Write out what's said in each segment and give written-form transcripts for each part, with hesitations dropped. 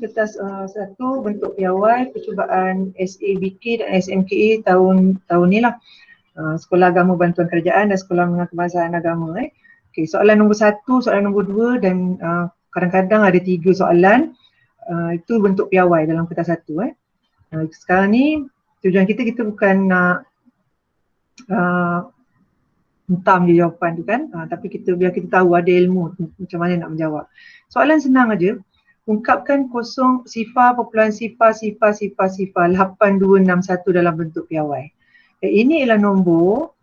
kertas satu bentuk piawai percubaan SABK dan SMKA tahun ni lah. Sekolah Agama Bantuan Kerajaan dan Sekolah Menengah Kebahasaan Agama. Okey, soalan nombor 1, soalan nombor 2 dan kadang-kadang ada 3 soalan. Itu bentuk piawai dalam kertas satu. Sekarang ni tujuan kita bukan nak hentam je jawapan tu kan, tapi biar kita tahu ada ilmu macam mana nak menjawab. Soalan senang aja. Ungkapkan kosong sifar, popularan sifar 8261 dalam bentuk piawai. Ini ialah nombor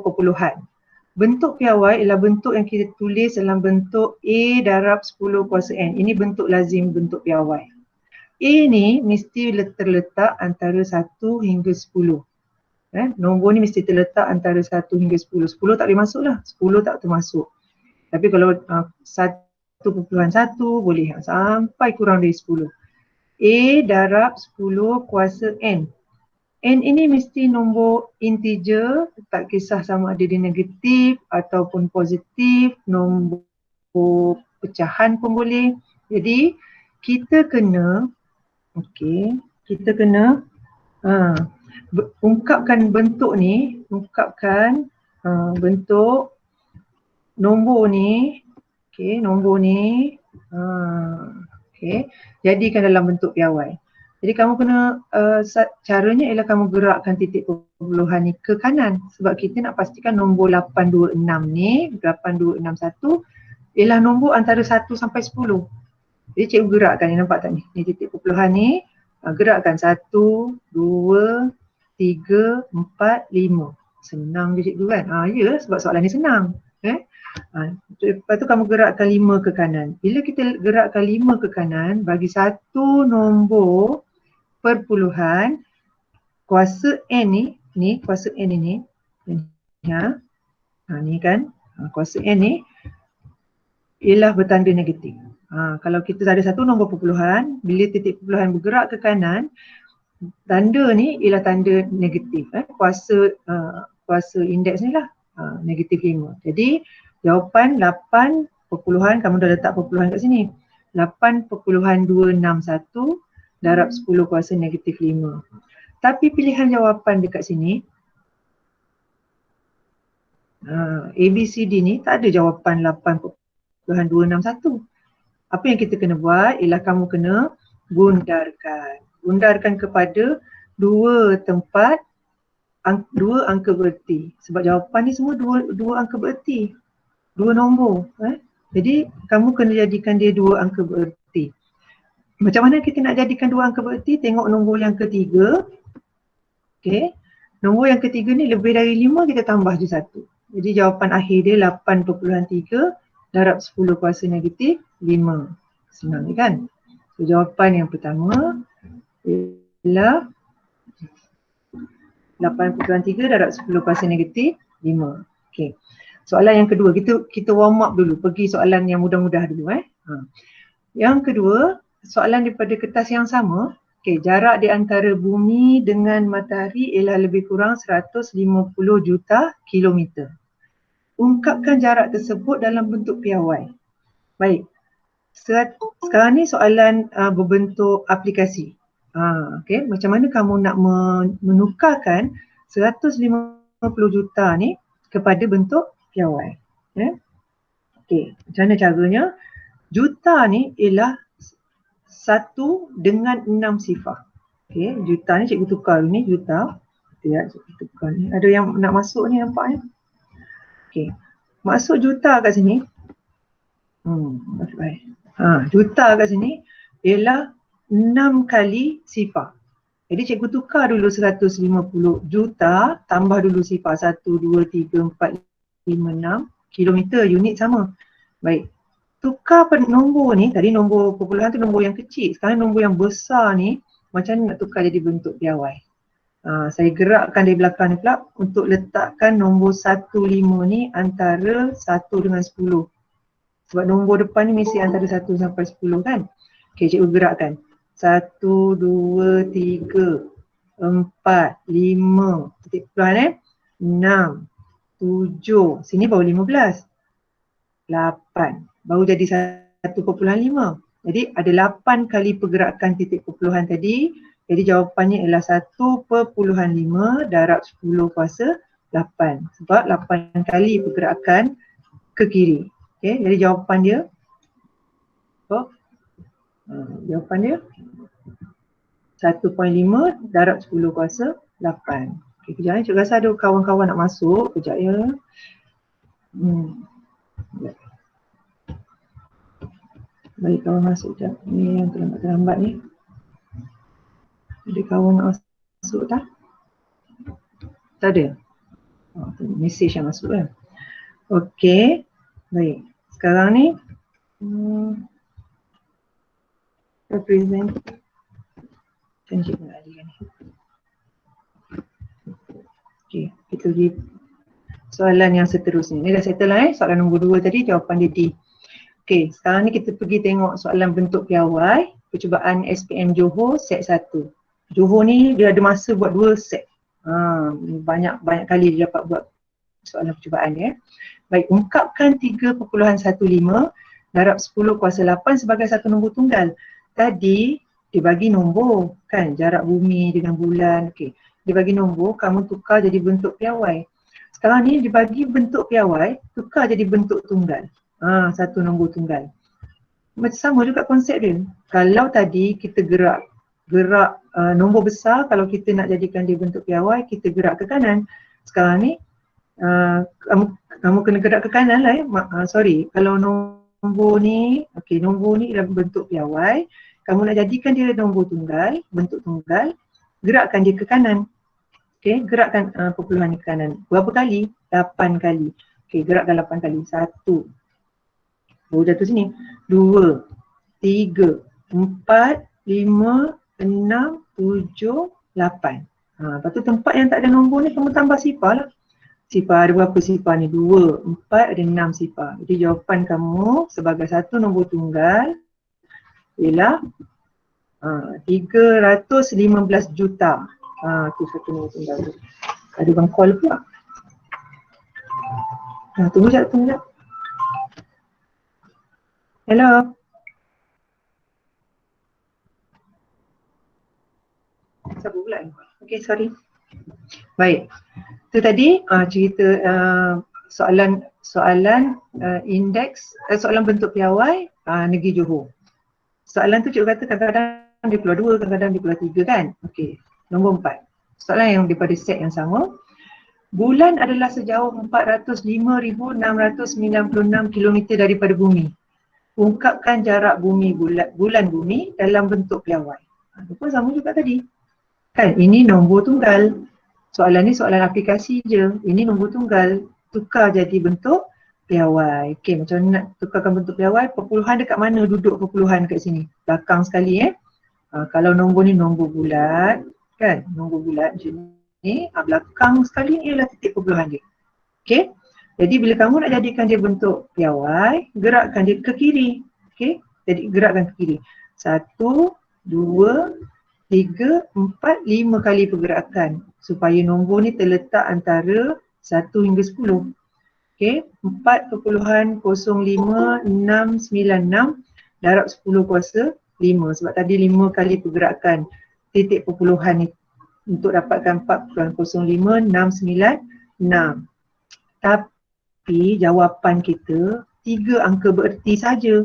perpuluhan. Bentuk piawai ialah bentuk yang kita tulis dalam bentuk A darab 10 kuasa N. Ini bentuk lazim bentuk piawai. A ni mesti terletak antara 1 hingga 10. Nombor ni mesti terletak antara 1 hingga 10. 10 tak boleh masuk lah. 10 tak termasuk. Tapi kalau 1.1 boleh sampai kurang dari 10. A darab 10 kuasa N. N ini mesti nombor integer, tak kisah sama ada dia negatif ataupun positif, nombor pecahan pun boleh. Jadi kita kena ungkapkan bentuk ni, bentuk nombor ni, jadikan dalam bentuk piawai. Jadi kamu kena, caranya ialah kamu gerakkan titik perpuluhan ni ke kanan sebab kita nak pastikan nombor 826 ni, 8261 ialah nombor antara 1 sampai 10. Jadi cikgu gerakkan ni, nampak tak ni? Ni titik perpuluhan ni, gerakkan 1, 2, 3, 4, 5. Senang je cikgu kan? Ya, sebab soalan ni senang. Lepas tu kamu gerakkan 5 ke kanan. Bila kita gerakkan 5 ke kanan, bagi satu nombor perpuluhan, kuasa N ni, kuasa N ini, ni kan, kuasa N ni ialah bertanda negatif. Kalau kita ada satu nombor perpuluhan, bila titik perpuluhan bergerak ke kanan, tanda ni ialah tanda negatif. Kuasa indeks ni lah, negatif 5. Jadi jawapan 8 perpuluhan, kamu dah letak perpuluhan kat sini. 8.261 darab 10 kuasa negatif 5. Tapi pilihan jawapan dekat sini, ABCD ni tak ada jawapan 8.261. Apa yang kita kena buat ialah kamu kena gundarkan kepada dua tempat, dua angka bererti. Sebab jawapan ni semua dua angka bererti, dua nombor. Jadi kamu kena jadikan dia dua angka bererti. Macam mana kita nak jadikan dua angka bererti? Tengok nombor yang ketiga. Nombor yang ketiga ni lebih dari 5, kita tambah je 1. Jadi jawapan akhir dia 8.3 darab 10 kuasa negatif 5. Senang ni kan? So jawapan yang pertama ialah 8.3 darab 10 kuasa negatif 5. Soalan yang kedua, kita warm up dulu, pergi soalan yang mudah-mudah dulu. Yang kedua, soalan daripada kertas yang sama. Jarak di antara bumi dengan matahari ialah lebih kurang 150 juta kilometer. Ungkapkan jarak tersebut dalam bentuk piawai. Baik. Sekarang ni soalan berbentuk aplikasi. Macam mana kamu nak menukarkan 150 juta ni kepada bentuk piawai. Macam mana caranya? Juta ni ialah 1 dengan 6 sifar. Juta ni cikgu tukar dulu ni, juta. Cikgu tukar ni. Ada yang nak masuk ni nampaknya. Masuk juta kat sini. Juta kat sini ialah 6 kali sifar. Jadi cikgu tukar dulu 150 juta, tambah dulu sifar 1, 2, 3, 4, 5, 6. Kilometer, unit sama. Baik. Tukar nombor ni, tadi nombor perpuluhan tu nombor yang kecil. Sekarang nombor yang besar ni, macam mana nak tukar jadi bentuk piawai? Saya gerakkan dari belakang ni pula untuk letakkan nombor 15 ni antara 1 dengan 10. Sebab nombor depan ni mesti antara 1 sampai 10 kan? Cikgu gerakkan. 1, 2, 3, 4, 5, titik perpuluhan 6, 7, sini baru 15, 8, baru jadi 1.5. Jadi ada 8 kali pergerakan titik perpuluhan tadi. Jadi jawapannya ialah 1/5 darab 10 kuasa 8. Sebab 8 kali pergerakan ke kiri. Okay, jadi jawapan dia jawapan dia 1.5 darab 10 kuasa 8. Okay, kejap ni, Cik rasa ada kawan-kawan nak masuk. Kejap ya. Baik, kawan masuk sekejap. Ni yang terlambat-terlambat ni. Ada kawan nak masuk tak? Tak ada? Mesej yang masuk kan? Okey. Baik. Sekarang ni represent Cik Ali kan ni. Okey, kita pergi soalan yang seterusnya. Ni dah settle lah soalan nombor 2 tadi, jawapan dia D. Okey, sekarang ni kita pergi tengok soalan bentuk piawai percubaan SPM Johor set 1. Johor ni dia ada masa buat 2 set. Banyak kali dia dapat buat soalan percubaan ya. Baik, ungkapkan 3.15 darab 10 kuasa 8 sebagai satu nombor tunggal. Tadi dia bagi nombor kan, jarak bumi dengan bulan. Okey, dia bagi nombor, kamu tukar jadi bentuk piawai. Sekarang ni dia bagi bentuk piawai, tukar jadi bentuk tunggal. Satu nombor tunggal. Macam sama juga konsep dia. Kalau tadi kita gerak nombor besar, kalau kita nak jadikan dia bentuk piawai, kita gerak ke kanan. Sekarang ni kamu kena gerak ke kanan lah ya. Kalau nombor ni, okey, nombor ni dalam bentuk piawai, kamu nak jadikan dia nombor tunggal, bentuk tunggal, gerakkan dia ke kanan. Okey, gerakkan perpuluhan ni ke kanan. Berapa kali? 8 kali. Okey, gerakkan 8 kali. 1. Baru jatuh sini. 2, 3, 4, 5, 6, 7, 8. Lepas tu tempat yang tak ada nombor ni kamu tambah sifar lah. Sifar ada berapa sifar ni? 2, 4, ada 6 sifar. Jadi jawapan kamu sebagai satu nombor tunggal ialah 315 juta. Tu satu nombor tunggal tu. Ada bang call pula. Tunggu sekejap. Hello. Siapa pula ni? Okay, sorry. Baik. Itu tadi cerita soalan indeks, soalan bentuk piawai negeri Johor. Soalan tu cikgu kata kadang-kadang dia keluar 2, kadang-kadang dia keluar 3 kan? Okey. Nombor 4. Soalan yang daripada set yang sama. Bulan adalah sejauh 405,696 km daripada bumi. Ungkapkan jarak bulan bumi dalam bentuk piawai. Itu pun sama juga tadi. Kan ini nombor tunggal. Soalan ni soalan aplikasi je. Ini nombor tunggal. Tukar jadi bentuk piawai. Okey, macam mana nak tukarkan bentuk piawai? Perpuluhan dekat mana duduk perpuluhan kat sini? Belakang sekali kalau nombor ni nombor bulat kan? Nombor bulat macam ni. Belakang sekali ni ialah titik perpuluhan dia. Okey. Jadi bila kamu nak jadikan dia bentuk piawai, gerakkan dia ke kiri. Okey. Jadi gerakkan ke kiri. 1, 2, 3, 4, 5 kali pergerakan supaya nombor ni terletak antara 1 hingga 10. Okey, 4.05696 darab 10 kuasa 5 sebab tadi 5 kali pergerakan titik perpuluhan ni untuk dapatkan 4.05696. Tapi jawapan kita 3 angka bererti saja.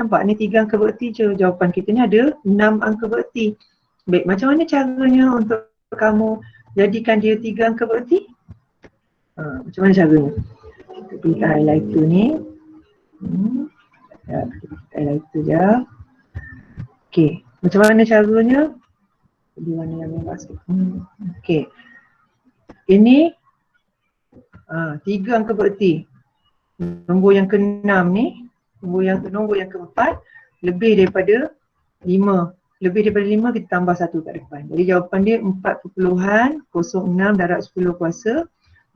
Nampak ni 3 angka bererti je. Jawapan kita ni ada 6 angka bererti. Baik, macam mana caranya untuk kamu jadikan dia 3 angka bererti? Macam mana caranya? Kita pergi ke highlighter ni. Highlighter je. Okey, macam mana caranya? Di mana yang merah sikit. Okey. Ini 3 angka bererti. Nombor yang ke-6 ni, nombor yang ke-4 lebih daripada 5. Lebih daripada 5 kita tambah 1 kat depan. Jadi jawapan dia 4.06 darab 10 kuasa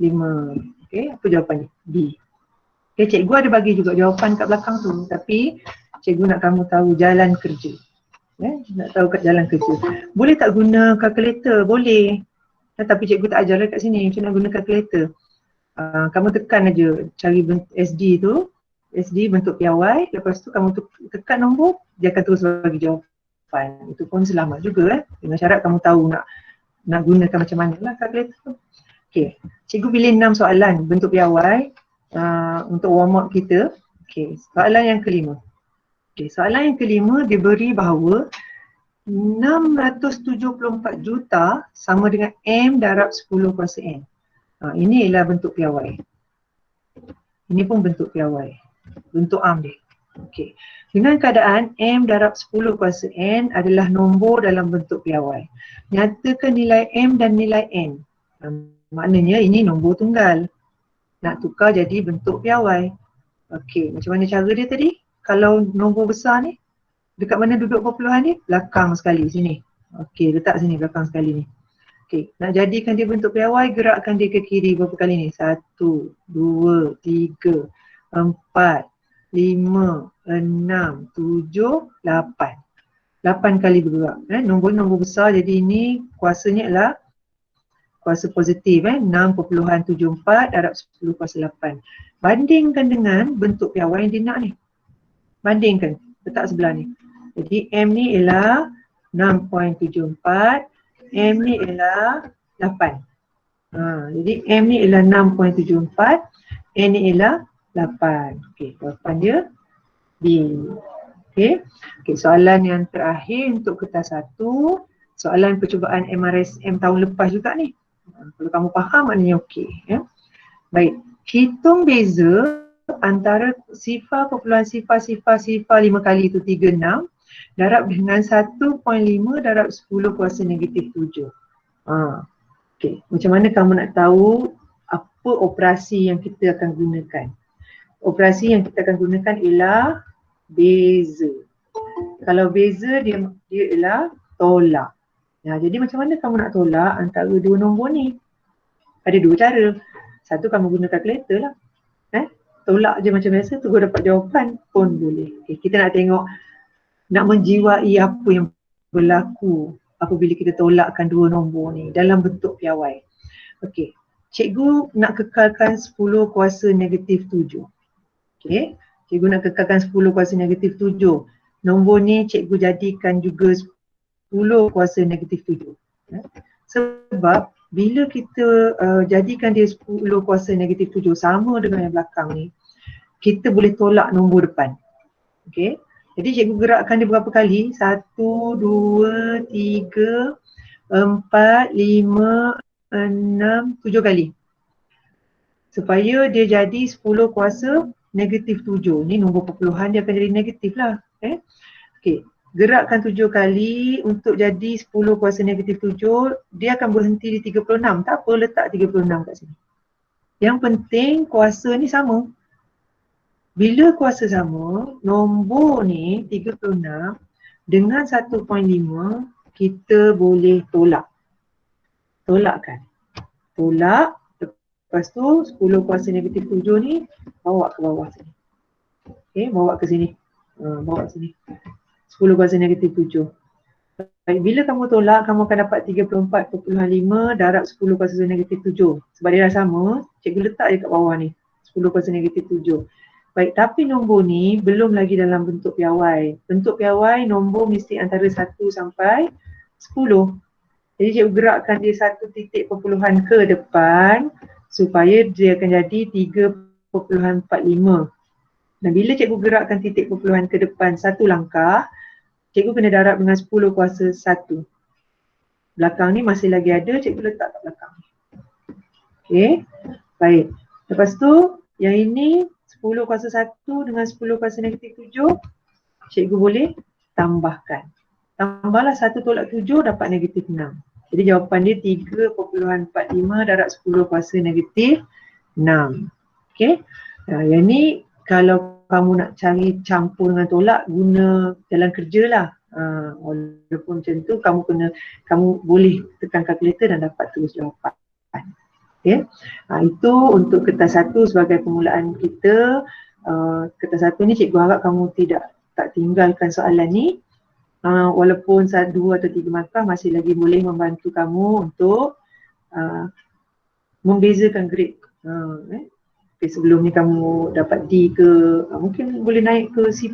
5. Okey, apa jawapannya? D. Okey, cikgu ada bagi juga jawapan kat belakang tu. Tapi cikgu nak kamu tahu jalan kerja. Nak tahu kat jalan kerja. Boleh tak guna kalkulator? Boleh. Tapi cikgu tak ajar kat sini macam nak guna kalkulator. Kamu tekan aja cari SD tu. SD bentuk piawai. Lepas tu kamu tekan nombor, dia akan terus bagi jawapan. Itu pun selamat juga dengan syarat kamu tahu nak gunakan macam mana lah kalkulator tu. Okay, cikgu pilih 6 soalan bentuk piawai untuk warm up kita. Okay, soalan yang kelima. Okay, soalan yang kelima diberi bahawa 674 juta sama dengan M darab 10 kuasa N. Ini ialah bentuk piawai. Ini pun bentuk piawai. Bentuk arm dia. Okey. Dengan keadaan M darab 10 kuasa N adalah nombor dalam bentuk piawai. Nyatakan nilai M dan nilai N. Maknanya ini nombor tunggal. Nak tukar jadi bentuk piawai. Okey, macam mana cara dia tadi? Kalau nombor besar ni, dekat mana duduk perpuluhan ni? Belakang sekali sini. Okey, letak sini belakang sekali ni. Okey, nak jadikan dia bentuk piawai, gerakkan dia ke kiri berapa kali ni? 1, 2, 3, 4, 5, 6, 7, 8. 8 kali bergerak. Nombor besar, jadi ini kuasanya adalah kuasa positif. 6.74 darab 10 kuasa 8. Bandingkan dengan bentuk piawai yang dia nak ni. Bandingkan, letak sebelah ni. Jadi M ni ialah 6.74, M ni ialah 8. Jadi M ni ialah 6.74, N ni ialah 8. Okey, jawapan dia B. Okey. Okey, soalan yang terakhir untuk kertas 1, soalan percubaan MRSM tahun lepas juga ni. Kalau kamu faham maknanya okey, ya. Baik, hitung beza antara sifar populasi sifar 5 kali itu 36 darab dengan 1.5 darab 10 kuasa negatif 7. Okey, macam mana kamu nak tahu apa operasi yang kita akan gunakan? Operasi yang kita akan gunakan ialah beza. Kalau beza dia ialah tolak. Jadi macam mana kamu nak tolak antara dua nombor ni? Ada dua cara. Satu, kamu guna kalkulator lah. Tolak je macam biasa, tunggu dapat jawapan pun boleh. Okay, kita nak tengok, nak menjiwai apa yang berlaku apabila kita tolakkan dua nombor ni dalam bentuk piawai. Okey, cikgu nak kekalkan 10 kuasa negatif 7. Okey, cikgu nak kekalkan 10 kuasa negatif 7. Nombor ni cikgu jadikan juga 10 kuasa negatif 7. Sebab bila kita jadikan dia 10 kuasa negatif 7 sama dengan yang belakang ni, kita boleh tolak nombor depan. Okey, jadi cikgu gerakkan dia berapa kali? 1, 2, 3, 4, 5, 6, 7 kali. Supaya dia jadi 10 kuasa negatif 7. Ni nombor perpuluhan dia akan jadi negatif lah. Okey, gerakkan 7 kali untuk jadi 10 kuasa negatif 7. Dia akan berhenti di 36. Tak apa, letak 36 kat sini. Yang penting kuasa ni sama. Bila kuasa sama, nombor ni 36 dengan 1.5 kita boleh tolak. Tolakkan. Tolak. Lepas tu 10 kuasa negatif 7 ni bawa ke bawah sini. Okey, bawa ke sini. Bawa sini. 10 kuasa negatif 7. Baik, bila kamu tolak, kamu akan dapat 34.5 darab 10 kuasa negatif 7. Sebab dia dah sama, cikgu letak je kat bawah ni. 10 kuasa negatif 7. Baik, tapi nombor ni belum lagi dalam bentuk piawai. Bentuk piawai nombor mesti antara 1 sampai 10. Jadi cikgu gerakkan dia 1 titik perpuluhan ke depan supaya dia akan jadi 3.45. Dan bila cikgu gerakkan titik perpuluhan ke depan 1 langkah, cikgu kena darab dengan 10 kuasa 1. Belakang ni masih lagi ada, cikgu letak kat belakang. Okey, baik. Lepas tu yang ini 10 kuasa 1 dengan 10 kuasa negatif 7, cikgu boleh tambahkan. Tambahlah 1 tolak 7 dapat negatif 6. Jadi jawapan dia 3.45 darab 10 kuasa negatif 6. Okey. Yang ni kalau kamu nak cari campur dengan tolak, guna jalan kerja lah. Walaupun macam tu kamu boleh tekan kalkulator dan dapat terus jawapan. Okay. Itu untuk kertas 1 sebagai permulaan kita. Kertas 1 ni cikgu harap kamu tak tinggalkan soalan ni. Walaupun 1, 2 atau 3 markah masih lagi boleh membantu kamu untuk membezakan grade. Okay, sebelum ni kamu dapat D ke, mungkin boleh naik ke C+,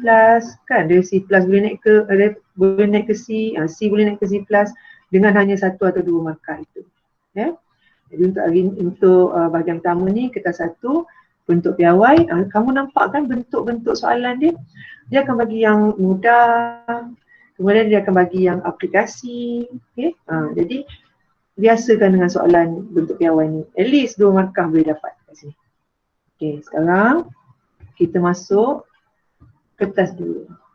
kan? Dari C+ boleh naik ke C, C boleh naik ke C+, dengan hanya satu atau dua markah itu. Ya. Jadi untuk bahagian pertama ni, kertas satu, bentuk piawai, kamu nampak kan bentuk-bentuk soalan dia? Dia akan bagi yang mudah, kemudian dia akan bagi yang aplikasi. Okay? Jadi biasakan dengan soalan bentuk piawai ni. At least 2 markah boleh dapat kat sini. Okay, sekarang kita masuk kertas dulu.